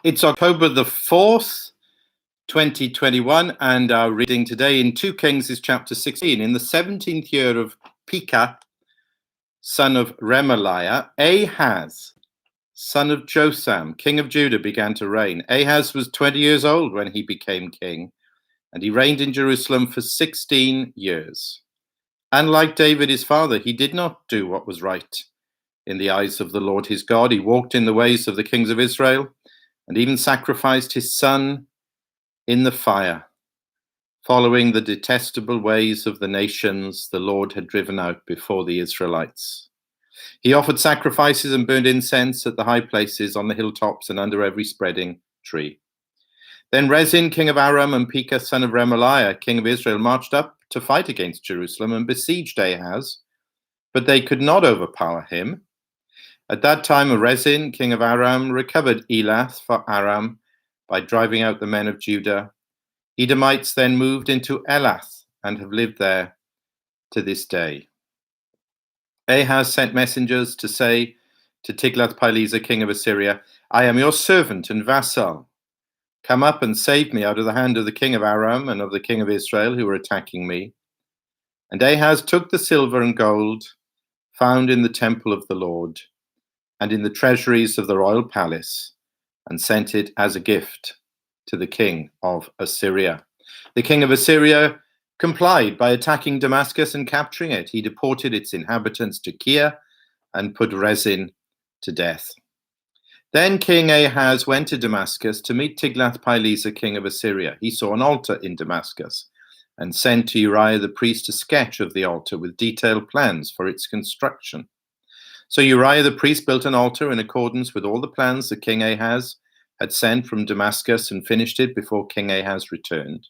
It's October the 4th, 2021, and our reading today in 2 Kings is chapter 16. In the 17th year of Pekah, son of Remaliah, Ahaz, son of Jotham, king of Judah, began to reign. Ahaz was 20 years old when he became king, and he reigned in Jerusalem for 16 years. Unlike David his father, he did not do what was right in the eyes of the Lord his God. He walked in the ways of the kings of Israel, and even sacrificed his son in the fire, following the detestable ways of the nations the Lord had driven out before the Israelites. He offered sacrifices and burned incense at the high places, on the hilltops, and under every spreading tree. Then Rezin, king of Aram, and Pekah, son of Remaliah, king of Israel, marched up to fight against Jerusalem and besieged Ahaz, but they could not overpower him. At that time, Rezin, king of Aram, recovered Elath for Aram by driving out the men of Judah. Edomites then moved into Elath and have lived there to this day. Ahaz sent messengers to say to Tiglath-Pileser, king of Assyria, "I am your servant and vassal. Come up and save me out of the hand of the king of Aram and of the king of Israel who are attacking me." And Ahaz took the silver and gold found in the temple of the Lord and in the treasuries of the royal palace, and sent it as a gift to the king of Assyria. The king of Assyria complied by attacking Damascus and capturing it. He deported its inhabitants to Kir and put Rezin to death. Then King Ahaz went to Damascus to meet Tiglath-Pileser, king of Assyria. He saw an altar in Damascus and sent to Uriah the priest a sketch of the altar with detailed plans for its construction. So Uriah the priest built an altar in accordance with all the plans that King Ahaz had sent from Damascus and finished it before King Ahaz returned.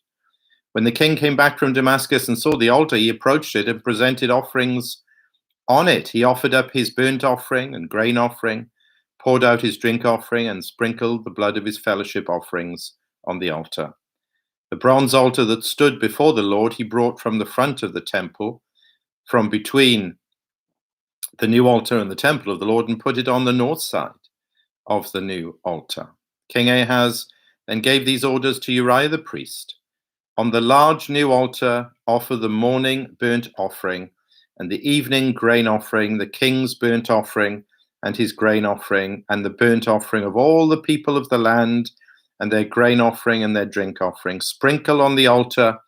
When the king came back from Damascus and saw the altar, he approached it and presented offerings on it. He offered up his burnt offering and grain offering, poured out his drink offering, and sprinkled the blood of his fellowship offerings on the altar. The bronze altar that stood before the Lord he brought from the front of the temple, from between the new altar and the temple of the Lord, and put it on the north side of the new altar. King Ahaz then gave these orders to Uriah the priest: "On the large new altar, offer the morning burnt offering and the evening grain offering, the king's burnt offering and his grain offering, and the burnt offering of all the people of the land, and their grain offering and their drink offering. Sprinkle on the altar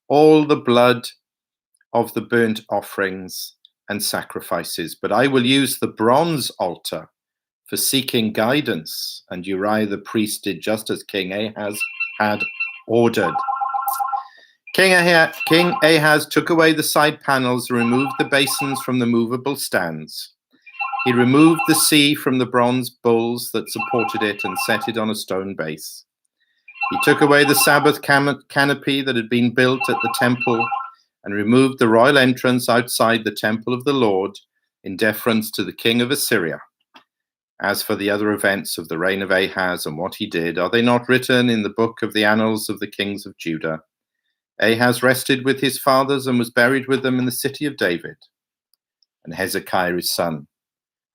all the blood of the burnt offerings and sacrifices. But I will use the bronze altar for seeking guidance." And Uriah the priest did just as King Ahaz had ordered. King Ahaz took away the side panels and removed the basins from the movable stands. He removed the sea from the bronze bowls that supported it and set it on a stone base. He took away the Sabbath canopy that had been built at the temple and removed the royal entrance outside the temple of the Lord in deference to the king of Assyria. As for the other events of the reign of Ahaz and what he did, are they not written in the book of the annals of the kings of Judah? Ahaz rested with his fathers and was buried with them in the city of David. And Hezekiah his son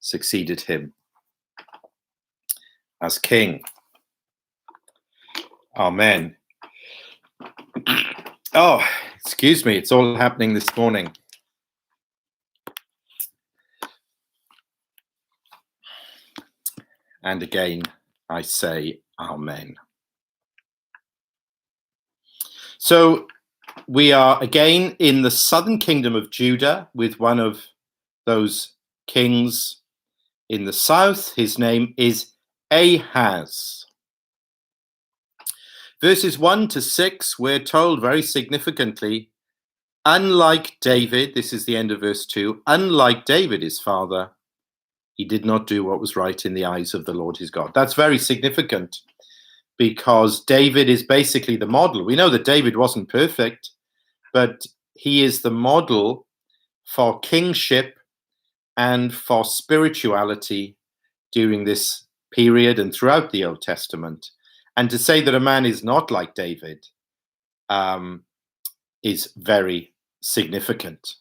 succeeded him as king. Amen. Oh, excuse me, it's all happening this morning. And again, I say amen. So we are again in the southern kingdom of Judah with one of those kings in the south. His name is Ahaz. Verses 1 to 6, we're told very significantly, unlike David, this is the end of verse 2, unlike David his father, he did not do what was right in the eyes of the Lord his God. That's very significant because David is basically the model. We know that David wasn't perfect, but he is the model for kingship and for spirituality during this period and throughout the Old Testament. And to say that a man is not like David is very significant.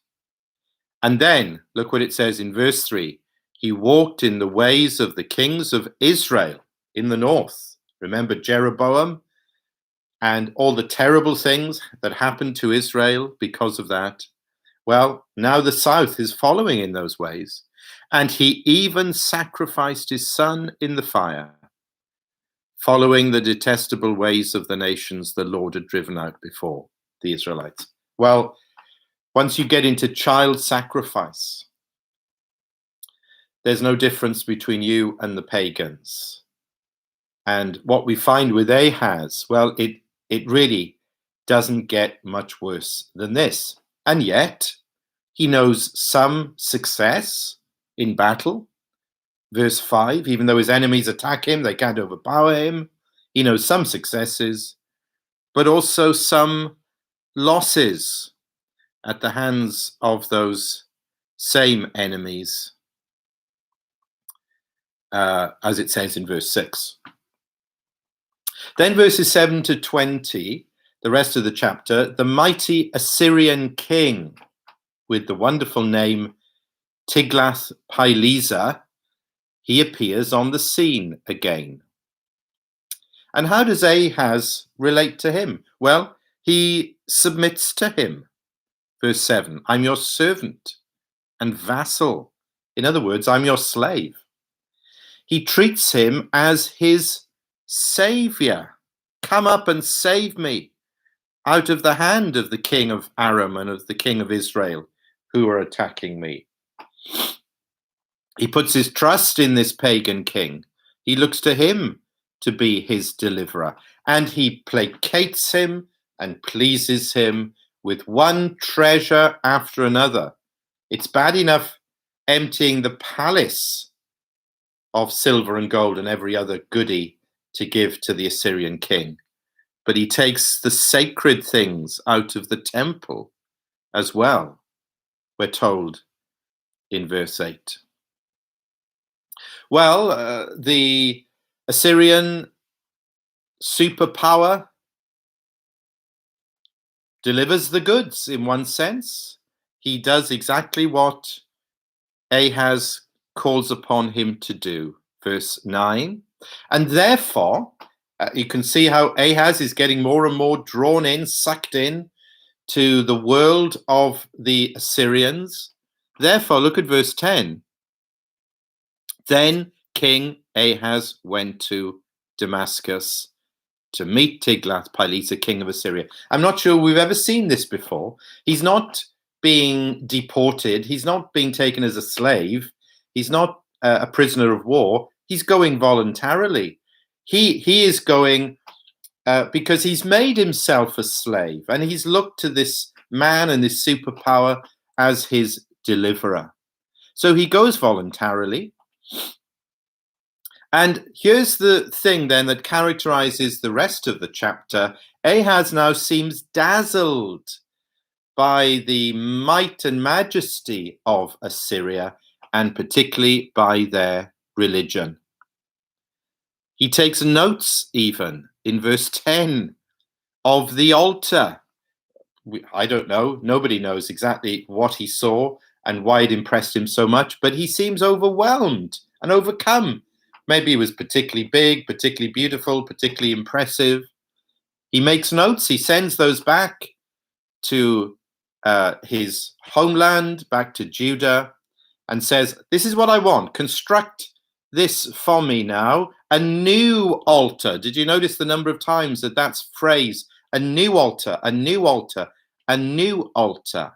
And then look what it says in verse 3. He walked in the ways of the kings of Israel in the north Remember Jeroboam and all the terrible things that happened to Israel because of that? Well, now the south is following in those ways. And he even sacrificed his son in the fire, following the detestable ways of the nations the Lord had driven out before the Israelites. Well, once you get into child sacrifice, there's no difference between you and the pagans. And what we find with Ahaz, well, it really doesn't get much worse than this. And yet, he knows some success in battle. Verse 5, even though his enemies attack him, they can't overpower him. He knows some successes, but also some losses at the hands of those same enemies, as it says in verse 6. Then verses 7 to 20, the rest of the chapter, the mighty Assyrian king with the wonderful name Tiglath-Pileser, he appears on the scene again. And how does Ahaz relate to him? Well, he submits to him. Verse 7, I'm your servant and vassal. In other words, I'm your slave. He treats him as his savior. Come up and save me out of the hand of the king of Aram and of the king of Israel who are attacking me. He puts his trust in this pagan king. He looks to him to be his deliverer, and he placates him and pleases him with one treasure after another. It's bad enough emptying the palace of silver and gold and every other goodie to give to the Assyrian king, but he takes the sacred things out of the temple as well, we're told in verse 8. Well, the Assyrian superpower delivers the goods in one sense. He does exactly what Ahaz calls upon him to do. Verse 9. And therefore, you can see how Ahaz is getting more and more drawn in, sucked in to the world of the Assyrians. Therefore, look at verse 10. Then King Ahaz went to Damascus to meet Tiglath-Pileser, king of Assyria. I'm not sure we've ever seen this before. He's not being deported. He's not being taken as a slave. He's not a prisoner of war. He's going voluntarily. He is going because he's made himself a slave, and he's looked to this man and this superpower as his deliverer. So he goes voluntarily. And here's the thing then that characterizes the rest of the chapter. Ahaz now seems dazzled by the might and majesty of Assyria, and particularly by their religion. He takes notes even in verse 10 of the altar. I don't know. Nobody knows exactly what he saw and why it impressed him so much, but he seems overwhelmed and overcome. Maybe it was particularly big, particularly beautiful, particularly impressive. He makes notes. He sends those back to his homeland, back to Judah, and says, this is what I want. Construct this for me now, a new altar. Did you notice the number of times that that's phrase, a new altar, a new altar, a new altar?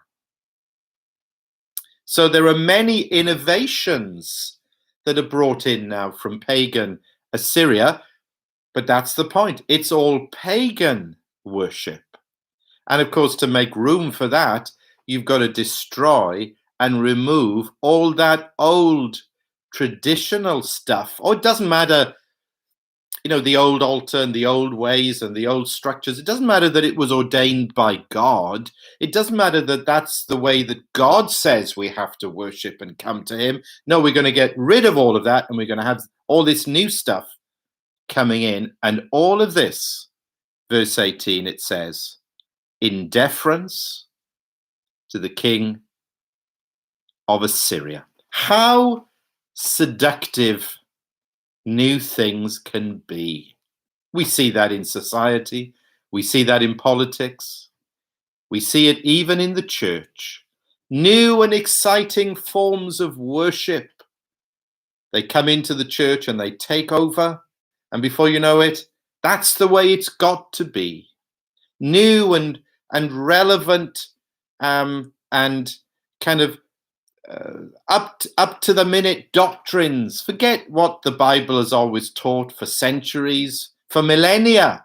So there are many innovations that are brought in now from pagan Assyria, but that's the point. It's all pagan worship. And of course, to make room for that, you've got to destroy and remove all that old traditional stuff. Oh, it doesn't matter, the old altar and the old ways and the old structures. It doesn't matter that it was ordained by God. It doesn't matter that that's the way that God says we have to worship and come to him. No, we're going to get rid of all of that, and we're going to have all this new stuff coming in. And all of this, verse 18, it says, in deference to the king of Assyria. How seductive new things can be. We see that in society. We see that in politics. We see it even in the church. New and exciting forms of worship. They come into the church and they take over. And before you know it, that's the way it's got to be. New and relevant and kind of up to the minute doctrines. Forget what the Bible has always taught for centuries, for millennia.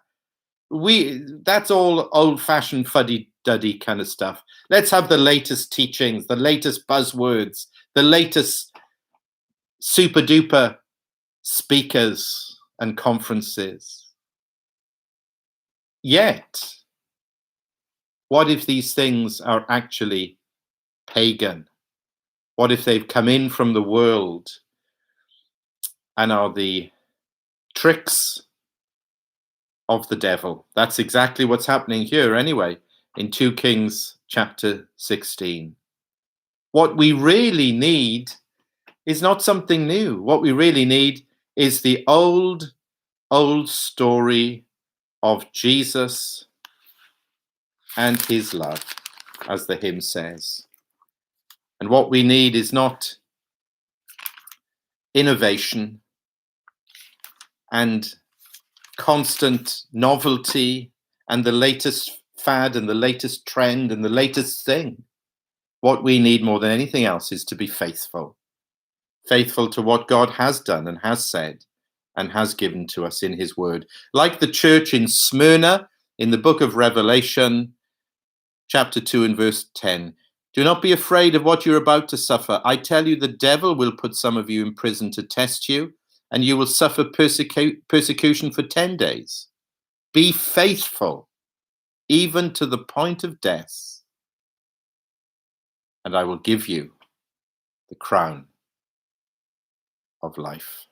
That's all old-fashioned fuddy-duddy kind of stuff. Let's have the latest teachings, the latest buzzwords, the latest super-duper speakers and conferences. Yet, what if these things are actually pagan? What if they've come in from the world and are the tricks of the devil? That's exactly what's happening here anyway, in 2 Kings chapter 16. What we really need is not something new. What we really need is the old story of Jesus and his love, as the hymn says. And what we need is not innovation and constant novelty and the latest fad and the latest trend and the latest thing. What we need more than anything else is to be faithful. Faithful to what God has done and has said and has given to us in his word. Like the church in Smyrna in the book of Revelation, chapter 2 and verse 10. Do not be afraid of what you're about to suffer. I tell you, the devil will put some of you in prison to test you, and you will suffer persecution for 10 days. Be faithful, even to the point of death, and I will give you the crown of life.